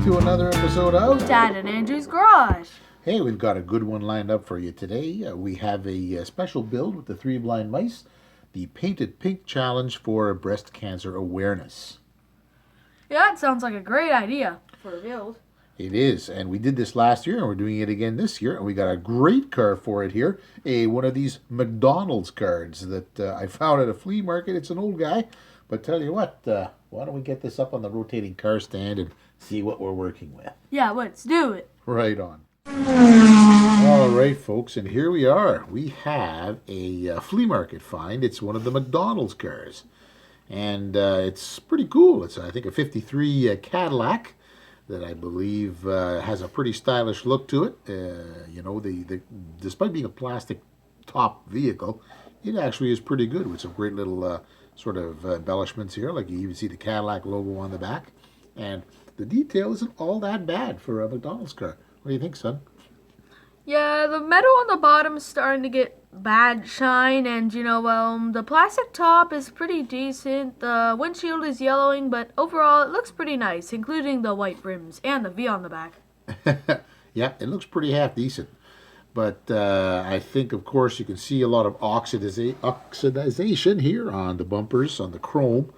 to another episode of Dad and Andrew's Garage. Hey, we've got a good one lined up for you today. We have a special build with the Three Blind Mice, the Painted Pink Challenge for breast cancer awareness. Yeah, that sounds like a great idea for a build. It is, and we did this last year, and we're doing it again this year, and we got a great car for it here, one of these McDonald's cards that I found at a flea market. It's an old guy, but tell you what, why don't we get this up on the rotating car stand and see what we're working with. Yeah, let's do it. Right on. All right, folks, and here we are. We have a flea market find. It's one of the McDonald's cars, and it's pretty cool. It's, I think, a 53 Cadillac that I believe has a pretty stylish look to it. You know, despite being a plastic top vehicle, it actually is pretty good with some great little sort of embellishments here, like you even see the Cadillac logo on the back, and the detail isn't all that bad for a McDonald's car. What do you think, son? Yeah, the metal on the bottom is starting to get bad shine, and the plastic top is pretty decent. The windshield is yellowing, but overall it looks pretty nice, including the white rims and the V on the back. Yeah, it looks pretty half decent. But I think, of course, you can see a lot of oxidization here on the bumpers, on the chrome.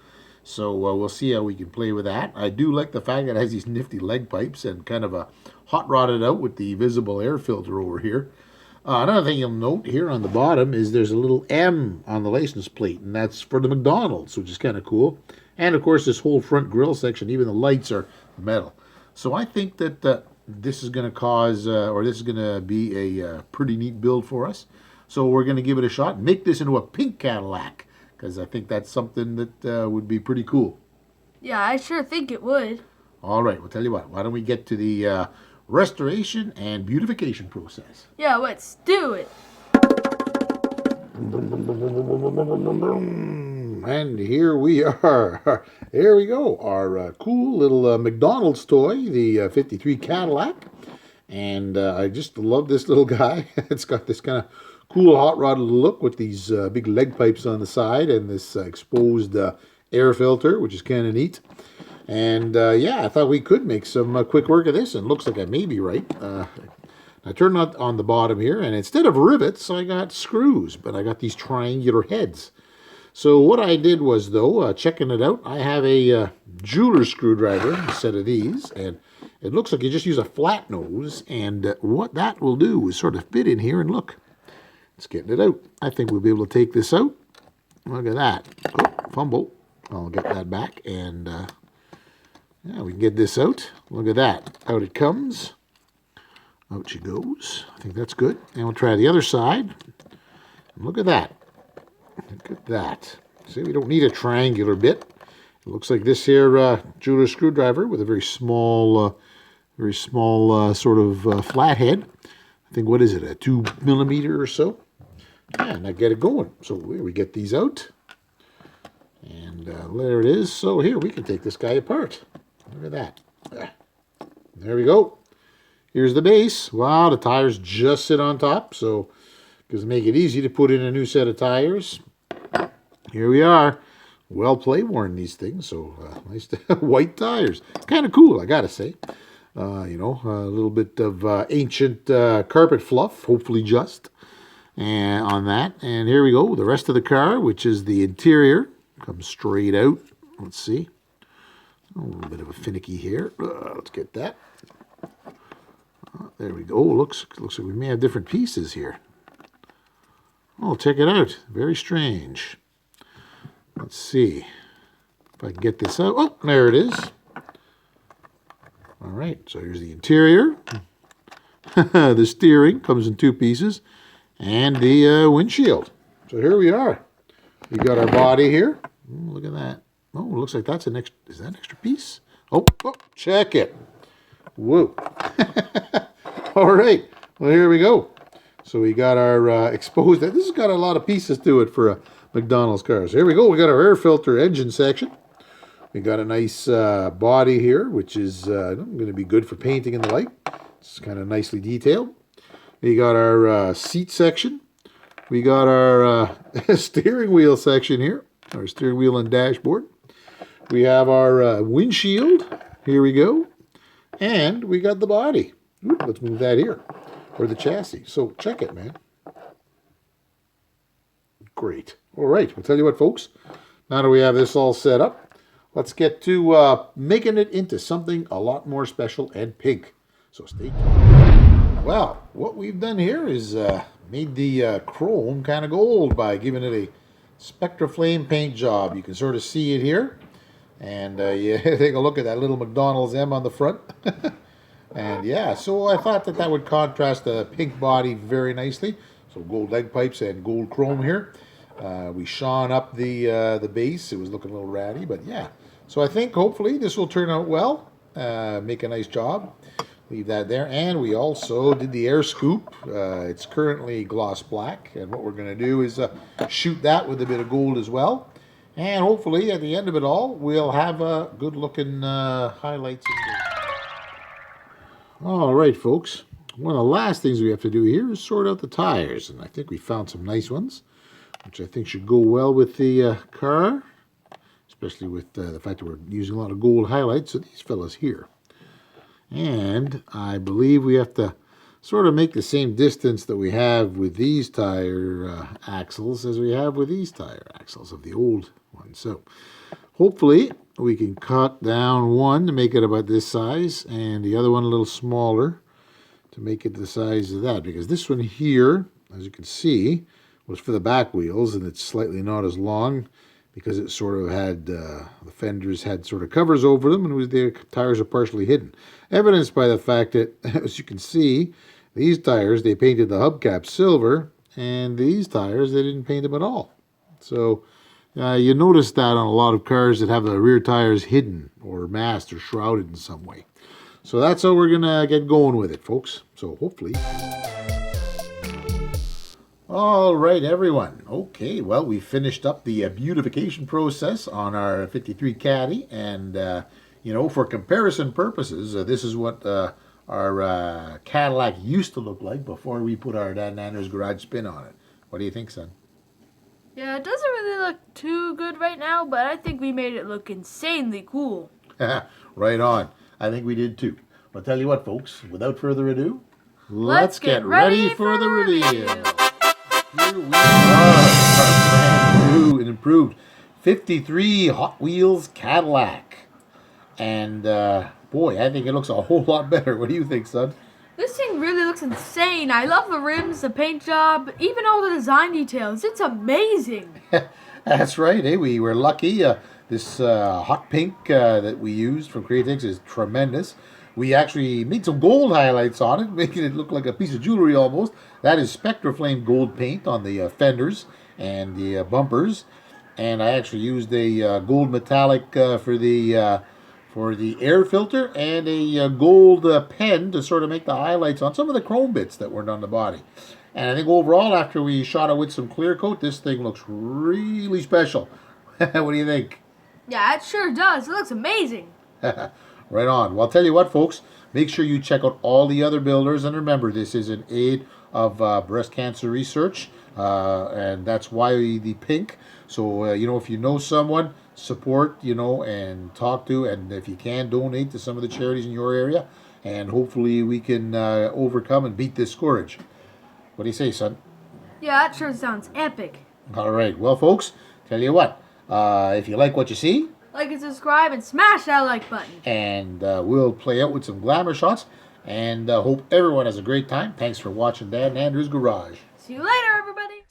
So we'll see how we can play with that. I do like the fact that it has these nifty leg pipes and kind of a hot rodded out with the visible air filter over here. Another thing you'll note here on the bottom is there's a little M on the license plate, and that's for the McDonald's, which is kind of cool. And, of course, this whole front grille section, even the lights are metal. So I think that this is going to cause, or this is going to be a pretty neat build for us. So we're going to give it a shot, make this into a pink Cadillac, because I think that's something that would be pretty cool. Yeah, I sure think it would. All right, we'll tell you what. Why don't we get to the restoration and beautification process? Yeah, let's do it. And here we are. There we go. Our cool little McDonald's toy, the 53 Cadillac. And I just love this little guy. It's got this kind of cool hot rod look with these big leg pipes on the side and this exposed air filter, which is kind of neat. And yeah, I thought we could make some quick work of this, and looks like I may be right. I turned on the bottom here, and instead of rivets, I got screws, but I got these triangular heads. So what I did was, though, checking it out, I have a jeweler's screwdriver, a set of these, and it looks like you just use a flat nose, and what that will do is sort of fit in here, and look. It's getting it out. I think we'll be able to take this out. Look at that. Oh, fumble. I'll get that back. And yeah, we can get this out. Look at that. Out it comes. Out she goes. I think that's good. And we'll try the other side. And look at that. Look at that. See, we don't need a triangular bit. It looks like this here jeweler's screwdriver with a very small sort of flathead. I think, what is it, a 2 millimeter or so? And I get it going. So we get these out. And there it is. So here, we can take this guy apart. Look at that. There we go. Here's the base. Wow, the tires just sit on top. So, because make it easy to put in a new set of tires. Here we are. Well play-worn, these things. So, nice white tires. It's kind of cool, I got to say. You know, a little bit of ancient carpet fluff, hopefully just, and on that. And here we go, the rest of the car, which is the interior, comes straight out. Let's see. A little bit of a finicky here. Let's get that. There we go. Looks like we may have different pieces here. Oh, check it out. Very strange. Let's see if I can get this out. Oh, there it is. All right, so here's the interior. The steering comes in 2 pieces, and the windshield. So here we are. We got our body here. Oh, look at that. Oh, looks like that's an extra. Is that an extra piece? Oh, check it. Whoa. All right. Well, here we go. So we got our exposed. This has got a lot of pieces to it for a McDonald's car. So here we go. We got our air filter engine section. We got a nice body here, which is going to be good for painting and the like. It's kind of nicely detailed. We got our seat section. We got our steering wheel section here, our steering wheel and dashboard. We have our windshield. Here we go. And we got the body. Oop, let's move that here. Or the chassis. So check it, man. Great. All right. I'll tell you what, folks. Now that we have this all set up, let's get to making it into something a lot more special and pink. So stay tuned. Well, what we've done here is made the chrome kind of gold by giving it a Spectraflame paint job. You can sort of see it here. And you take a look at that little McDonald's M on the front. And yeah, so I thought that would contrast the pink body very nicely. So gold leg pipes and gold chrome here. We shone up the base. It was looking a little ratty, but yeah. So I think hopefully this will turn out well. Make a nice job. Leave that there. And we also did the air scoop. It's currently gloss black. And what we're going to do is shoot that with a bit of gold as well. And hopefully at the end of it all, we'll have a good looking highlights. All right, folks. One of the last things we have to do here is sort out the tires. And I think we found some nice ones, which I think should go well with the car, especially with the fact that we're using a lot of gold highlights. So these fellas here. And I believe we have to sort of make the same distance that we have with these tire axles as we have with these tire axles of the old one. So hopefully we can cut down one to make it about this size and the other one a little smaller to make it the size of that, because this one here, as you can see, was for the back wheels, and it's slightly not as long because it sort of had the fenders had sort of covers over them, and the tires are partially hidden, evidenced by the fact that, as you can see, these tires, they painted the hubcap silver, and these tires, they didn't paint them at all. So you notice that on a lot of cars that have the rear tires hidden or masked or shrouded in some way. So that's how we're going to get going with it, folks. So hopefully. All right, everyone. Okay, well, we finished up the beautification process on our 53 Caddy. And, you know, for comparison purposes, this is what our Cadillac used to look like before we put our Dad and Andrew's Garage spin on it. What do you think, son? Yeah, it doesn't really look too good right now, but I think we made it look insanely cool. Right on. I think we did too. I'll tell you what, folks, without further ado, let's get ready for the reveal. Here we are, our brand new and improved 53 Hot Wheels Cadillac. And boy, I think it looks a whole lot better. What do you think, son? This thing really looks insane. I love the rims, the paint job, even all the design details. It's amazing. That's right. Eh? We were lucky. This hot pink that we used from Creatix is tremendous. We actually made some gold highlights on it, making it look like a piece of jewelry almost. That is Spectraflame gold paint on the fenders and the bumpers. And I actually used a gold metallic for the air filter and a gold pen to sort of make the highlights on some of the chrome bits that weren't on the body. And I think overall, after we shot it with some clear coat, this thing looks really special. What do you think? Yeah, it sure does. It looks amazing. Right on. Well, I'll tell you what, folks. Make sure you check out all the other builders. And remember, this is in aid of breast cancer research. And that's why the pink. So, you know, if you know someone, support, you know, and talk to. And if you can, donate to some of the charities in your area. And hopefully we can overcome and beat this scourge. What do you say, son? Yeah, that sure sounds epic. All right. Well, folks, tell you what. If you like what you see, like and subscribe and smash that like button. And we'll play out with some glamour shots. And hope everyone has a great time. Thanks for watching Dad and Andrew's Garage. See you later, everybody.